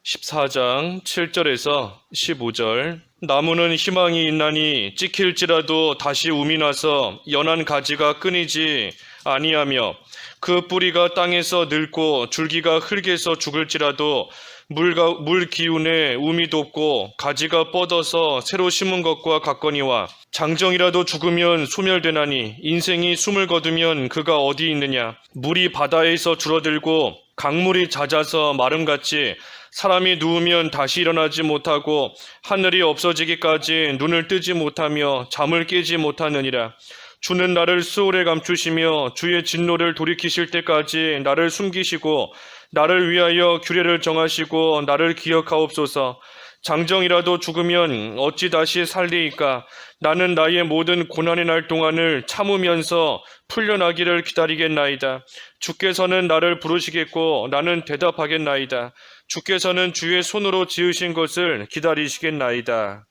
14장 7절에서 15절. 나무는 희망이 있나니 찍힐지라도 다시 움이 나서 연한 가지가 끊이지 아니하며 그 뿌리가 땅에서 늙고 줄기가 흙에서 죽을지라도 물 기운에 움이 돋고 가지가 뻗어서 새로 심은 것과 같거니와 장정이라도 죽으면 소멸되나니 인생이 숨을 거두면 그가 어디 있느냐. 물이 바다에서 줄어들고 강물이 잦아서 마름같이 사람이 누우면 다시 일어나지 못하고 하늘이 없어지기까지 눈을 뜨지 못하며 잠을 깨지 못하느니라. 주는 나를 수월에 감추시며 주의 진노를 돌이키실 때까지 나를 숨기시고 나를 위하여 규례를 정하시고 나를 기억하옵소서. 장정이라도 죽으면 어찌 다시 살리이까. 나는 나의 모든 고난의 날 동안을 참으면서 풀려나기를 기다리겠나이다. 주께서는 나를 부르시겠고 나는 대답하겠나이다. 주께서는 주의 손으로 지으신 것을 기다리시겠나이다.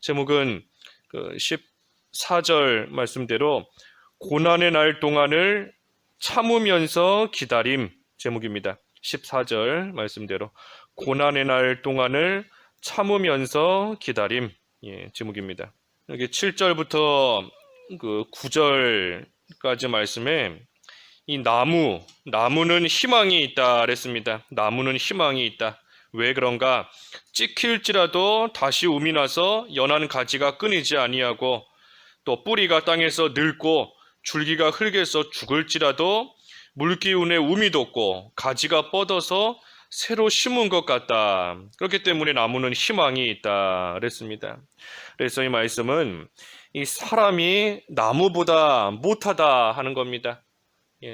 제목은 14절 말씀대로 고난의 날 동안을 참으면서 기다림 제목입니다. 14절 말씀대로 고난의 날 동안을 참으면서 기다림 제목입니다. 여기 7절부터 9절까지 말씀에 이 나무는 희망이 있다 그랬습니다. 나무는 희망이 있다. 왜 그런가? 찍힐지라도 다시 움이 나서 연한 가지가 끊이지 아니하고 또 뿌리가 땅에서 늙고 줄기가 흙에서 죽을지라도 물기운에 움이 돋고 가지가 뻗어서 새로 심은 것 같다. 그렇기 때문에 나무는 희망이 있다 그랬습니다. 그래서 이 말씀은 이 사람이 나무보다 못하다 하는 겁니다.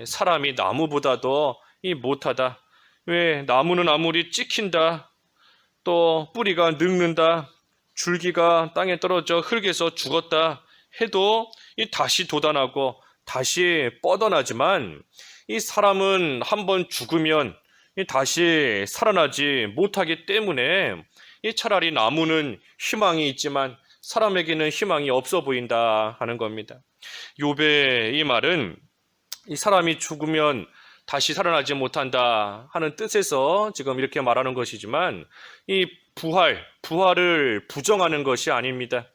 사람이 나무보다도 못하다. 왜? 나무는 아무리 찍힌다, 또 뿌리가 늙는다, 줄기가 땅에 떨어져 흙에서 죽었다 해도 다시 돋아나고 다시 뻗어나지만 이 사람은 한번 죽으면 다시 살아나지 못하기 때문에 차라리 나무는 희망이 있지만 사람에게는 희망이 없어 보인다 하는 겁니다. 욥의 이 말은 이 사람이 죽으면 다시 살아나지 못한다 하는 뜻에서 지금 이렇게 말하는 것이지만 이 부활을 부정하는 것이 아닙니다.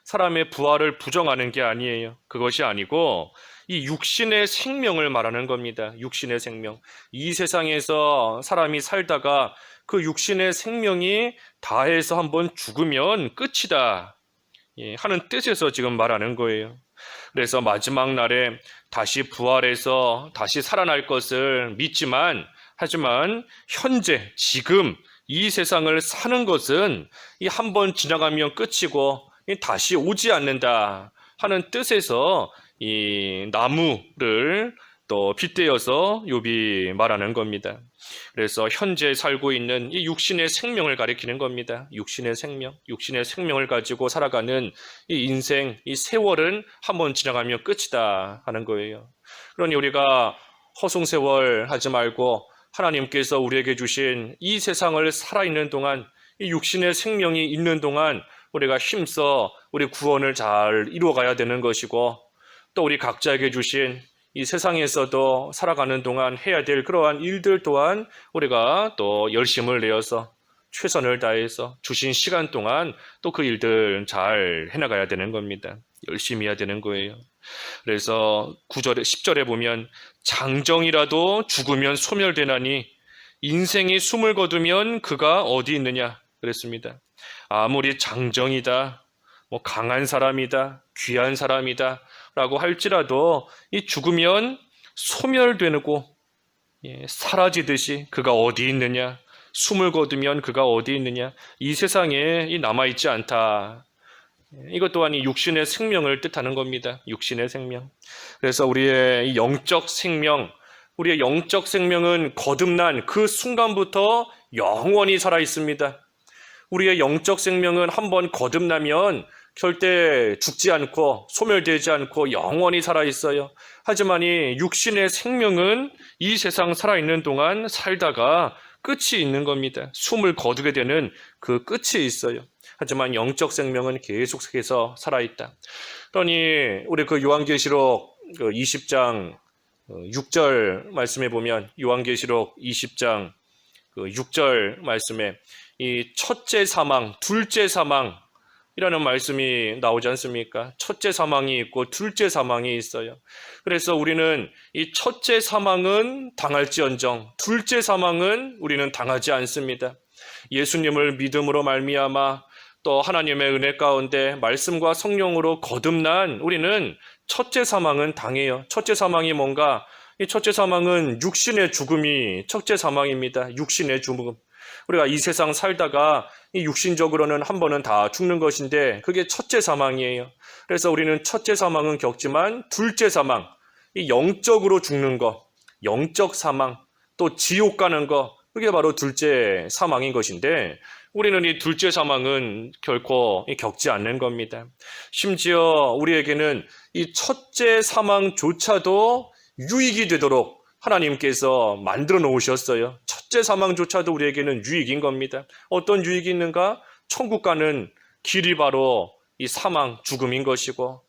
사람의 부활을 부정하는 게 아니에요. 그것이 아니고 이 육신의 생명을 말하는 겁니다. 육신의 생명. 이 세상에서 사람이 살다가 그 육신의 생명이 다해서 한번 죽으면 끝이다 하는 뜻에서 지금 말하는 거예요. 그래서 마지막 날에 다시 부활해서 다시 살아날 것을 믿지만 하지만 현재 지금 이 세상을 사는 것은 이 한 번 지나가면 끝이고 다시 오지 않는다 하는 뜻에서 이 나무를 또 빗대어서 욥이 말하는 겁니다. 그래서 현재 살고 있는 이 육신의 생명을 가리키는 겁니다. 육신의 생명을 가지고 살아가는 이 인생, 이 세월은 한번 지나가면 끝이다 하는 거예요. 그러니 우리가 허송세월 하지 말고 하나님께서 우리에게 주신 이 세상을 살아있는 동안, 이 육신의 생명이 있는 동안 우리가 힘써 우리 구원을 잘 이루어가야 되는 것이고, 또 우리 각자에게 주신 이 세상에서도 살아가는 동안 해야 될 그러한 일들 또한 우리가 또 열심을 내어서 최선을 다해서 주신 시간 동안 또 그 일들 잘 해나가야 되는 겁니다. 열심히 해야 되는 거예요. 그래서 9절에 10절에 보면 장정이라도 죽으면 소멸되나니 인생이 숨을 거두면 그가 어디 있느냐 그랬습니다. 아무리 장정이다, 강한 사람이다, 귀한 사람이다 라고 할지라도 이 죽으면 소멸되고 사라지듯이 그가 어디 있느냐, 숨을 거두면 그가 어디 있느냐, 이 세상에 남아있지 않다. 이것 또한 이 육신의 생명을 뜻하는 겁니다. 육신의 생명. 그래서 우리의 영적 생명은 거듭난 그 순간부터 영원히 살아 있습니다. 우리의 영적 생명은 한번 거듭나면 절대 죽지 않고 소멸되지 않고 영원히 살아있어요. 하지만 이 육신의 생명은 이 세상 살아있는 동안 살다가 끝이 있는 겁니다. 숨을 거두게 되는 그 끝이 있어요. 하지만 영적 생명은 계속해서 살아있다. 그러니 우리 요한계시록 20장 6절 말씀해 보면 요한계시록 20장 그 6절 말씀에 이 첫째 사망, 둘째 사망이라는 말씀이 나오지 않습니까? 첫째 사망이 있고 둘째 사망이 있어요. 그래서 우리는 이 첫째 사망은 당할지언정 둘째 사망은 우리는 당하지 않습니다. 예수님을 믿음으로 말미암아 또 하나님의 은혜 가운데 말씀과 성령으로 거듭난 우리는 첫째 사망은 당해요. 첫째 사망이 뭔가? 이 첫째 사망은 육신의 죽음이 첫째 사망입니다. 육신의 죽음. 우리가 이 세상 살다가 이 육신적으로는 한 번은 다 죽는 것인데 그게 첫째 사망이에요. 그래서 우리는 첫째 사망은 겪지만 둘째 사망, 이 영적으로 죽는 거, 영적 사망, 또 지옥 가는 거, 그게 바로 둘째 사망인 것인데 우리는 이 둘째 사망은 결코 겪지 않는 겁니다. 심지어 우리에게는 이 첫째 사망조차도 유익이 되도록 하나님께서 만들어 놓으셨어요. 첫째 사망조차도 우리에게는 유익인 겁니다. 어떤 유익이 있는가? 천국 가는 길이 바로 이 사망, 죽음인 것이고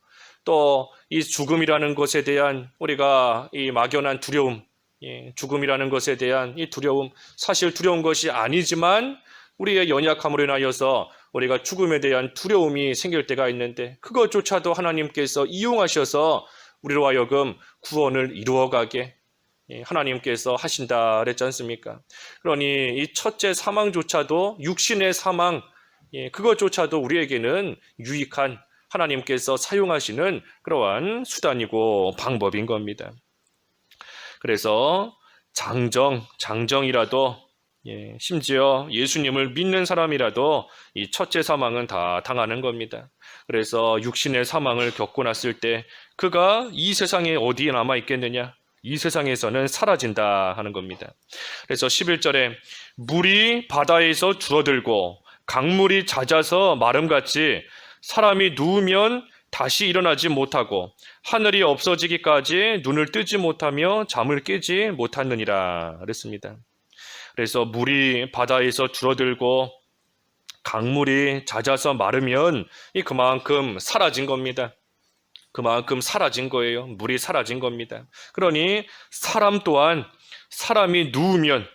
또 이 죽음이라는 것에 대한 우리가 이 막연한 두려움, 죽음이라는 것에 대한 이 두려움, 사실 두려운 것이 아니지만 우리의 연약함으로 인하여서 우리가 죽음에 대한 두려움이 생길 때가 있는데 그것조차도 하나님께서 이용하셔서 우리로 하여금 구원을 이루어가게 하나님께서 하신다 그랬지 않습니까? 그러니 이 첫째 사망조차도 육신의 사망, 그것조차도 우리에게는 유익한 하나님께서 사용하시는 그러한 수단이고 방법인 겁니다. 그래서 장정이라도 심지어 예수님을 믿는 사람이라도 이 첫째 사망은 다 당하는 겁니다. 그래서 육신의 사망을 겪고 났을 때 그가 이 세상에 어디에 남아 있겠느냐? 이 세상에서는 사라진다 하는 겁니다. 그래서 11절에 물이 바다에서 줄어들고 강물이 잦아서 마름같이 사람이 누우면 다시 일어나지 못하고 하늘이 없어지기까지 눈을 뜨지 못하며 잠을 깨지 못하느니라 그랬습니다. 그래서 물이 바다에서 줄어들고 강물이 잦아서 마르면 그만큼 사라진 겁니다. 그만큼 사라진 거예요. 물이 사라진 겁니다. 그러니 사람 또한 사람이 누우면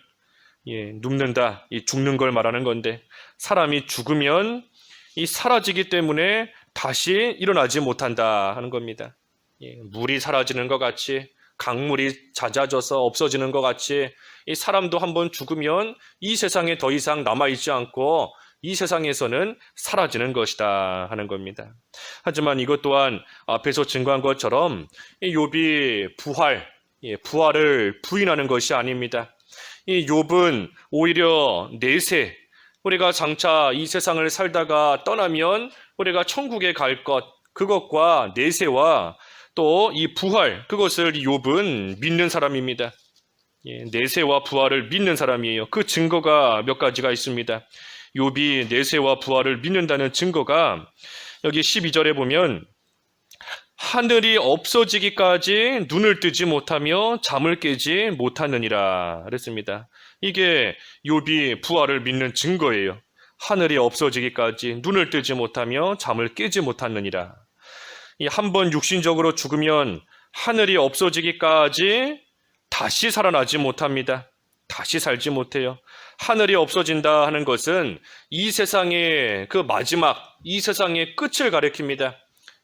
눕는다, 죽는 걸 말하는 건데 사람이 죽으면 이 사라지기 때문에 다시 일어나지 못한다 하는 겁니다. 물이 사라지는 것 같이 강물이 잦아져서 없어지는 것 같이 이 사람도 한번 죽으면 이 세상에 더 이상 남아있지 않고 이 세상에서는 사라지는 것이다 하는 겁니다. 하지만 이것 또한 앞에서 증거한 것처럼 이 욥이 부활을 부인하는 것이 아닙니다. 이 욥은 오히려 내세, 우리가 장차 이 세상을 살다가 떠나면 우리가 천국에 갈 것, 그것과 내세와 또 이 부활, 그것을 욥은 믿는 사람입니다. 내세와 부활을 믿는 사람이에요. 그 증거가 몇 가지가 있습니다. 욥이 내세와 부활을 믿는다는 증거가 여기 12절에 보면 하늘이 없어지기까지 눈을 뜨지 못하며 잠을 깨지 못하느니라 그랬습니다. 이게 욥이 부활을 믿는 증거예요. 하늘이 없어지기까지 눈을 뜨지 못하며 잠을 깨지 못하느니라. 이 한 번 육신적으로 죽으면 하늘이 없어지기까지 다시 살아나지 못합니다. 다시 살지 못해요. 하늘이 없어진다 하는 것은 이 세상의 그 마지막, 이 세상의 끝을 가리킵니다.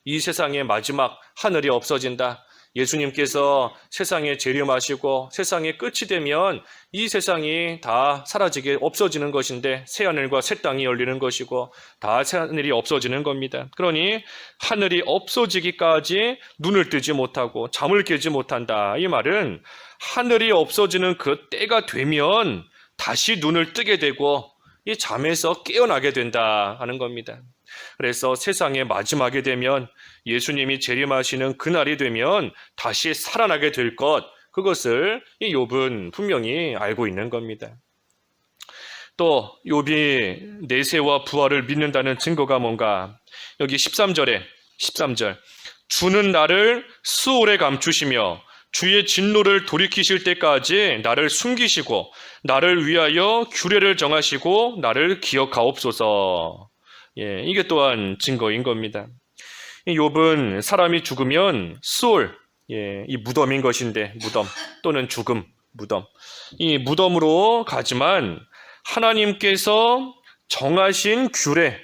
이 세상의 마지막, 하늘이 없어진다. 예수님께서 세상에 재림하시고 세상의 끝이 되면 이 세상이 다 사라지게 없어지는 것인데 새하늘과 새 땅이 열리는 것이고 다 새하늘이 없어지는 겁니다. 그러니 하늘이 없어지기까지 눈을 뜨지 못하고 잠을 깨지 못한다. 이 말은 하늘이 없어지는 그 때가 되면 다시 눈을 뜨게 되고 이 잠에서 깨어나게 된다 하는 겁니다. 그래서 세상의 마지막이 되면 예수님이 재림하시는 그날이 되면 다시 살아나게 될 것, 그것을 이 욥은 분명히 알고 있는 겁니다. 또 욥이 내세와 부활을 믿는다는 증거가 뭔가? 여기 13절 주는 나를 수월에 감추시며 주의 진노를 돌이키실 때까지 나를 숨기시고 나를 위하여 규례를 정하시고 나를 기억하옵소서. 이게 또한 증거인 겁니다. 욥은 사람이 죽으면 수월, 이 무덤인 것인데 무덤 또는 죽음, 무덤. 이 무덤으로 가지만 하나님께서 정하신 규례,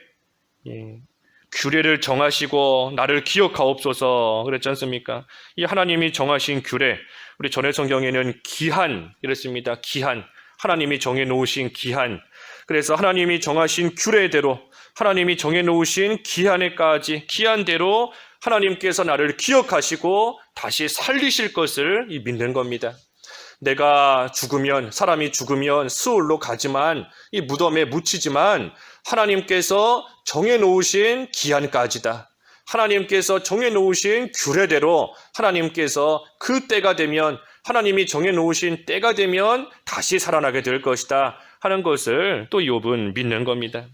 규례를 정하시고 나를 기억하옵소서 그랬지 않습니까? 이 하나님이 정하신 규례, 우리 전해 성경에는 기한 이랬습니다. 기한, 하나님이 정해놓으신 기한. 그래서 하나님이 정하신 규례대로, 하나님이 정해놓으신 기한대로 하나님께서 나를 기억하시고 다시 살리실 것을 믿는 겁니다. 내가 죽으면, 사람이 죽으면 수월로 가지만, 이 무덤에 묻히지만 하나님께서 정해놓으신 기한까지다. 하나님께서 정해놓으신 규례대로 하나님께서 그 때가 되면, 하나님이 정해놓으신 때가 되면 다시 살아나게 될 것이다 하는 것을 또 욥은 믿는 겁니다.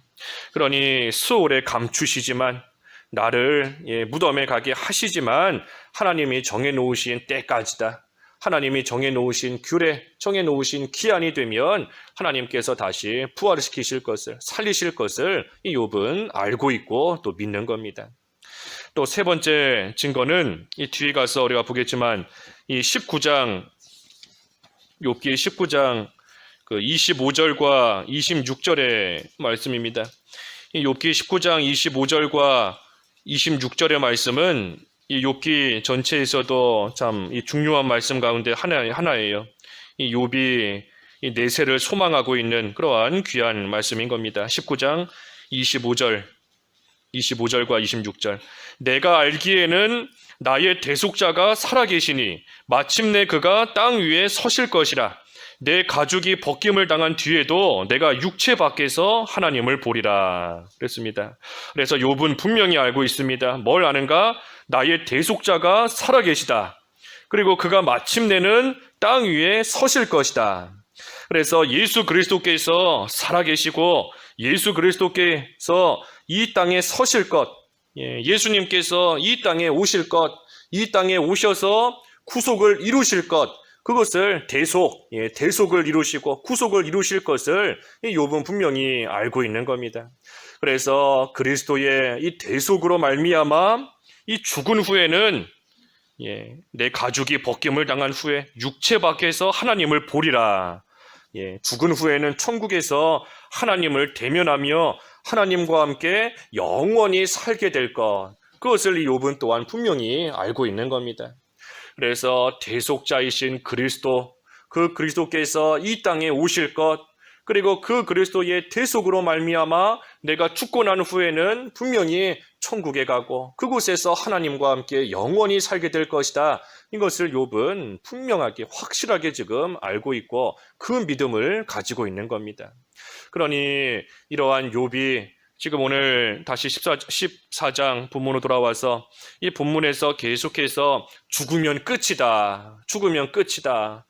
그러니 수월에 감추시지만, 나를 무덤에 가게 하시지만 하나님이 정해놓으신 때까지다. 하나님이 정해놓으신 규례, 정해놓으신 기한이 되면 하나님께서 다시 부활시키실 것을, 살리실 것을 이 욥은 알고 있고 또 믿는 겁니다. 또 세 번째 증거는 이 뒤에 가서 우리가 보겠지만 이 19장, 욥기 19장 25절과 26절의 말씀입니다. 이 욥기 19장 25절과 26절의 말씀은 이 욥기 전체에서도 참 중요한 말씀 가운데 하나예요. 이 욥이 이 내세를 소망하고 있는 그러한 귀한 말씀인 겁니다. 19장 25절과 26절. 내가 알기에는 나의 대속자가 살아계시니 마침내 그가 땅 위에 서실 것이라. 내 가죽이 벗김을 당한 뒤에도 내가 육체 밖에서 하나님을 보리라 그랬습니다. 그래서 욥은 분명히 알고 있습니다. 뭘 아는가? 나의 대속자가 살아계시다. 그리고 그가 마침내는 땅 위에 서실 것이다. 그래서 예수 그리스도께서 살아계시고 예수 그리스도께서 이 땅에 서실 것, 예수님께서 이 땅에 오실 것, 이 땅에 오셔서 구속을 이루실 것, 그것을 대속을 이루시고 구속을 이루실 것을 이 욥은 분명히 알고 있는 겁니다. 그래서 그리스도의 이 대속으로 말미암아 이 죽은 후에는 내 가죽이 벗김을 당한 후에 육체 밖에서 하나님을 보리라. 죽은 후에는 천국에서 하나님을 대면하며 하나님과 함께 영원히 살게 될 것, 그것을 이 욥은 또한 분명히 알고 있는 겁니다. 그래서 대속자이신 그리스도, 그 그리스도께서 이 땅에 오실 것, 그리고 그 그리스도의 대속으로 말미암아 내가 죽고 난 후에는 분명히 천국에 가고 그곳에서 하나님과 함께 영원히 살게 될 것이다. 이것을 욥은 분명하게 확실하게 지금 알고 있고 그 믿음을 가지고 있는 겁니다. 그러니 이러한 욥이 지금 오늘 다시 14장 본문으로 돌아와서 이 본문에서 계속해서 죽으면 끝이다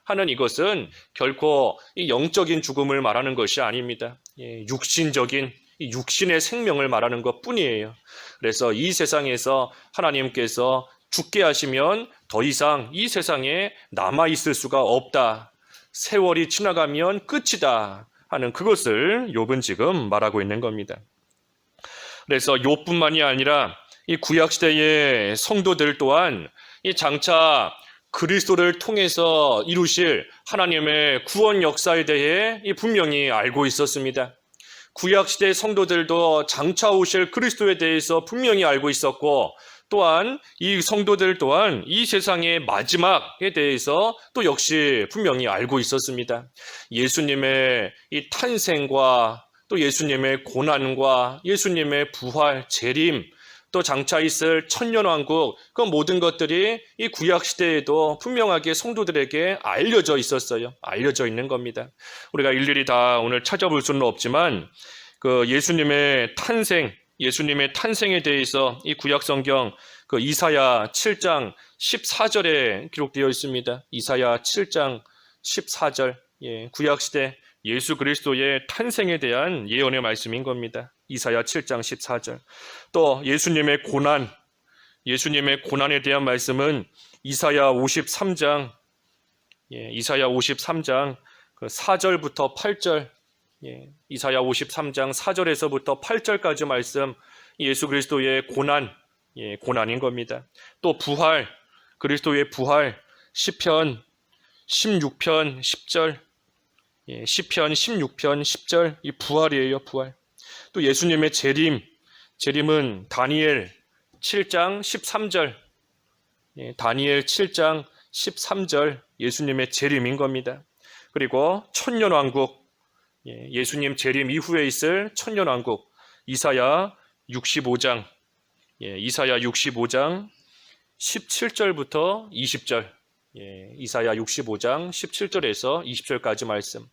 하는 이것은 결코 이 영적인 죽음을 말하는 것이 아닙니다. 육신적인 이 육신의 생명을 말하는 것 뿐이에요. 그래서 이 세상에서 하나님께서 죽게 하시면 더 이상 이 세상에 남아있을 수가 없다. 세월이 지나가면 끝이다 하는 그것을 욥은 지금 말하고 있는 겁니다. 그래서 욥뿐만이 아니라 이 구약시대의 성도들 또한 이 장차 그리스도를 통해서 이루실 하나님의 구원 역사에 대해 분명히 알고 있었습니다. 구약시대 성도들도 장차 오실 그리스도에 대해서 분명히 알고 있었고, 또한 이 성도들 또한 이 세상의 마지막에 대해서 또 역시 분명히 알고 있었습니다. 예수님의 이 탄생과 또 예수님의 고난과 예수님의 부활, 재림, 또 장차 있을 천년왕국, 그 모든 것들이 이 구약시대에도 분명하게 성도들에게 알려져 있었어요. 알려져 있는 겁니다. 우리가 일일이 다 오늘 찾아볼 수는 없지만 그 예수님의 탄생에 대해서 이 구약성경 그 이사야 7장 14절에 기록되어 있습니다. 이사야 7장 14절, 구약시대 예수 그리스도의 탄생에 대한 예언의 말씀인 겁니다. 이사야 7장 14절. 또 예수님의 고난에 대한 말씀은 이사야 53장, 이사야 53장 그 4절부터 8절, 이사야 53장 4절에서부터 8절까지 말씀, 예수 그리스도의 고난인 겁니다. 또 부활, 그리스도의 부활, 시편 16편 10절, 시편 16편 10절, 이 부활이에요, 부활. 또 예수님의 재림은 다니엘 7장 13절, 다니엘 7장 13절 예수님의 재림인 겁니다. 그리고 천년왕국, 예수님 재림 이후에 있을 천년왕국, 이사야 65장, 이사야 65장 17절부터 20절, 이사야 65장 17절에서 20절까지 말씀.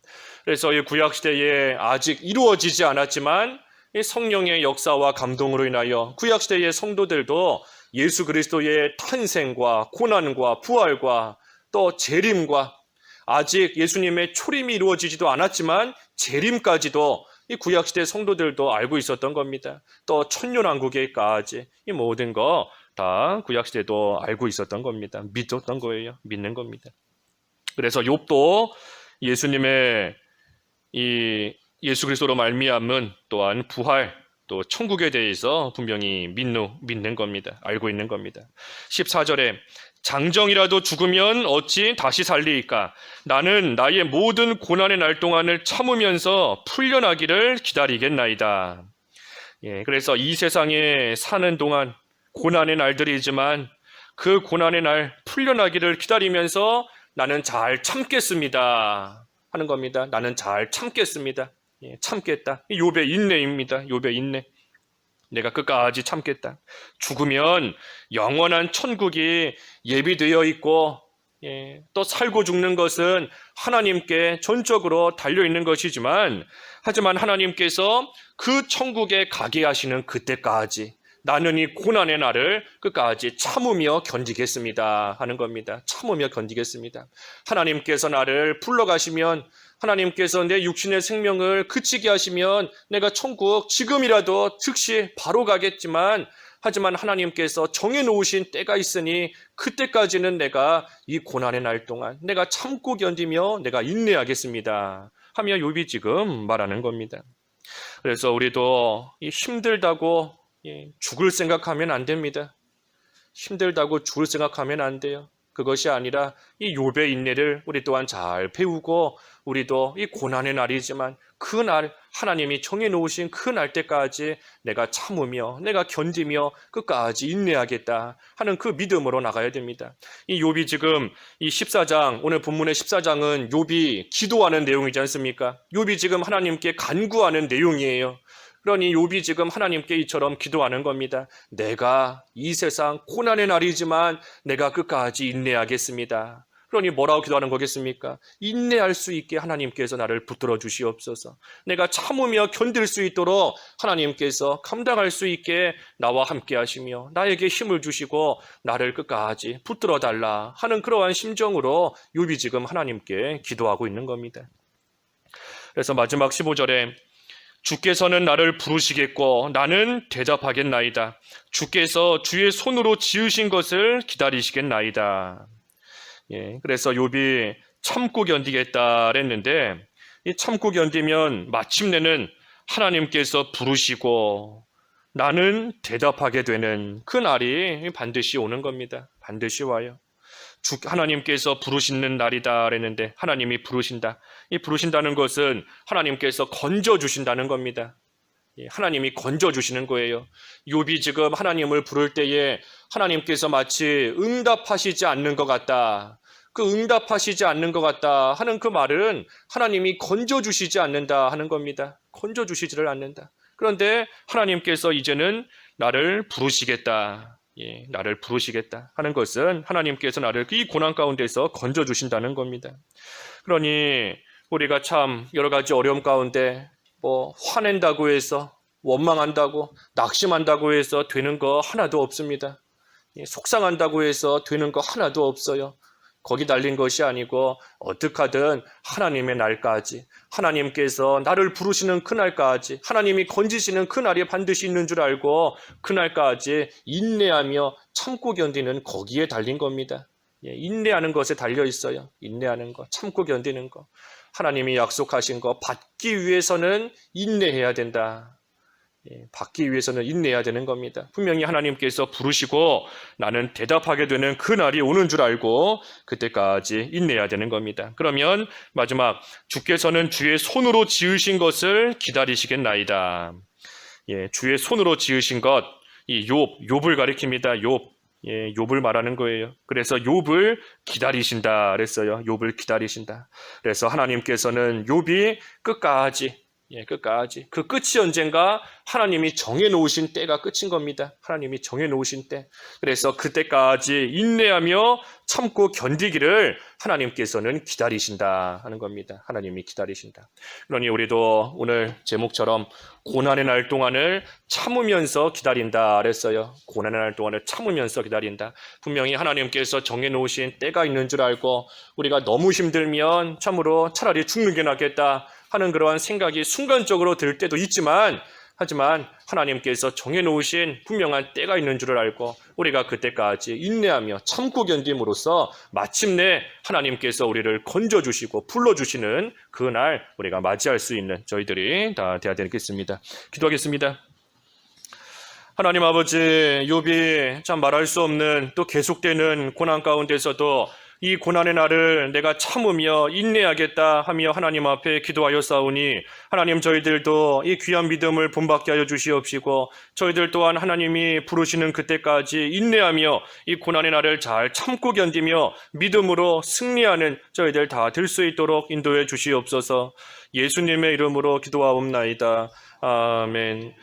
그래서 이 구약시대에 아직 이루어지지 않았지만 이 성령의 역사와 감동으로 인하여 구약시대의 성도들도 예수 그리스도의 탄생과 고난과 부활과 또 재림과 아직 예수님의 초림이 이루어지지도 않았지만 재림까지도 이 구약시대 성도들도 알고 있었던 겁니다. 또 천년왕국에까지 이 모든 거 다 구약시대도 알고 있었던 겁니다. 믿었던 거예요. 믿는 겁니다. 그래서 욥도 예수님의 이 예수 그리스도로 말미암은 또한 부활, 또 천국에 대해서 분명히 믿는 겁니다. 알고 있는 겁니다. 14절에 장정이라도 죽으면 어찌 다시 살리이까? 나는 나의 모든 고난의 날 동안을 참으면서 풀려나기를 기다리겠나이다. 그래서 이 세상에 사는 동안 고난의 날들이지만 그 고난의 날 풀려나기를 기다리면서 나는 잘 참겠습니다 하는 겁니다. 나는 잘 참겠습니다. 참겠다. 욥의 인내입니다. 욥의 인내. 내가 끝까지 참겠다. 죽으면 영원한 천국이 예비되어 있고, 또 살고 죽는 것은 하나님께 전적으로 달려있는 것이지만, 하지만 하나님께서 그 천국에 가게 하시는 그때까지 나는 이 고난의 날을 끝까지 참으며 견디겠습니다 하는 겁니다. 참으며 견디겠습니다. 하나님께서 나를 불러가시면, 하나님께서 내 육신의 생명을 그치게 하시면 내가 천국 지금이라도 즉시 바로 가겠지만, 하지만 하나님께서 정해놓으신 때가 있으니 그때까지는 내가 이 고난의 날 동안 내가 참고 견디며 내가 인내하겠습니다 하며 욥이 지금 말하는 겁니다. 그래서 우리도 이 힘들다고 죽을 생각하면 안 됩니다. 힘들다고 죽을 생각하면 안 돼요. 그것이 아니라 이 욥의 인내를 우리 또한 잘 배우고, 우리도 이 고난의 날이지만 그 날 하나님이 정해놓으신 그 날 때까지 내가 참으며 내가 견디며 끝까지 인내하겠다 하는 그 믿음으로 나가야 됩니다. 이 욥이 지금 이 14장, 오늘 본문의 14장은 욥이 기도하는 내용이지 않습니까? 욥이 지금 하나님께 간구하는 내용이에요. 그러니 욥이 지금 하나님께 이처럼 기도하는 겁니다. 내가 이 세상 고난의 날이지만 내가 끝까지 인내하겠습니다. 그러니 뭐라고 기도하는 거겠습니까? 인내할 수 있게 하나님께서 나를 붙들어 주시옵소서. 내가 참으며 견딜 수 있도록 하나님께서 감당할 수 있게 나와 함께 하시며 나에게 힘을 주시고 나를 끝까지 붙들어 달라 하는 그러한 심정으로 욥이 지금 하나님께 기도하고 있는 겁니다. 그래서 마지막 15절에 주께서는 나를 부르시겠고 나는 대답하겠나이다. 주께서 주의 손으로 지으신 것을 기다리시겠나이다. 그래서 욥이 참고 견디겠다 그랬는데, 이 참고 견디면 마침내는 하나님께서 부르시고 나는 대답하게 되는 그 날이 반드시 오는 겁니다. 반드시 와요. 하나님께서 부르시는 날이다 그랬는데 하나님이 부르신다. 이 부르신다는 것은 하나님께서 건져주신다는 겁니다. 하나님이 건져주시는 거예요. 욥이 지금 하나님을 부를 때에 하나님께서 마치 응답하시지 않는 것 같다. 그 응답하시지 않는 것 같다 하는 그 말은 하나님이 건져주시지 않는다 하는 겁니다. 건져주시지를 않는다. 그런데 하나님께서 이제는 나를 부르시겠다. 나를 부르시겠다 하는 것은 하나님께서 나를 이 고난 가운데서 건져주신다는 겁니다. 그러니 우리가 참 여러 가지 어려움 가운데 화낸다고 해서, 원망한다고, 낙심한다고 해서 되는 거 하나도 없습니다. 속상한다고 해서 되는 거 하나도 없어요. 거기 달린 것이 아니고 어떻게 하든 하나님의 날까지, 하나님께서 나를 부르시는 그날까지, 하나님이 건지시는 그날이 반드시 있는 줄 알고 그날까지 인내하며 참고 견디는 거기에 달린 겁니다. 인내하는 것에 달려 있어요. 인내하는 거, 참고 견디는 거. 하나님이 약속하신 거 받기 위해서는 인내해야 된다. 받기 위해서는 인내해야 되는 겁니다. 분명히 하나님께서 부르시고 나는 대답하게 되는 그 날이 오는 줄 알고 그때까지 인내해야 되는 겁니다. 그러면 마지막 주께서는 주의 손으로 지으신 것을 기다리시겠나이다. 주의 손으로 지으신 것, 이 욥을 가리킵니다. 욥을 말하는 거예요. 그래서 욥을 기다리신다 그랬어요. 욥을 기다리신다. 그래서 하나님께서는 욥이 끝까지 그 끝이 언젠가 하나님이 정해놓으신 때가 끝인 겁니다. 하나님이 정해놓으신 때. 그래서 그때까지 인내하며 참고 견디기를 하나님께서는 기다리신다 하는 겁니다. 하나님이 기다리신다. 그러니 우리도 오늘 제목처럼 고난의 날 동안을 참으면서 기다린다 그랬어요. 고난의 날 동안을 참으면서 기다린다. 분명히 하나님께서 정해놓으신 때가 있는 줄 알고 우리가 너무 힘들면 참으로 차라리 죽는 게 낫겠다 하는 그러한 생각이 순간적으로 들 때도 있지만 하지만 하나님께서 정해놓으신 분명한 때가 있는 줄을 알고 우리가 그때까지 인내하며 참고 견딤으로써 마침내 하나님께서 우리를 건져주시고 불러주시는 그날 우리가 맞이할 수 있는 저희들이 다 되어야 되겠습니다. 기도하겠습니다. 하나님 아버지, 욥이 참 말할 수 없는 또 계속되는 고난 가운데서도 이 고난의 날을 내가 참으며 인내하겠다 하며 하나님 앞에 기도하였사오니 하나님 저희들도 이 귀한 믿음을 본받게 하여 주시옵시고 저희들 또한 하나님이 부르시는 그때까지 인내하며 이 고난의 날을 잘 참고 견디며 믿음으로 승리하는 저희들 다 될 수 있도록 인도해 주시옵소서. 예수님의 이름으로 기도하옵나이다. 아멘.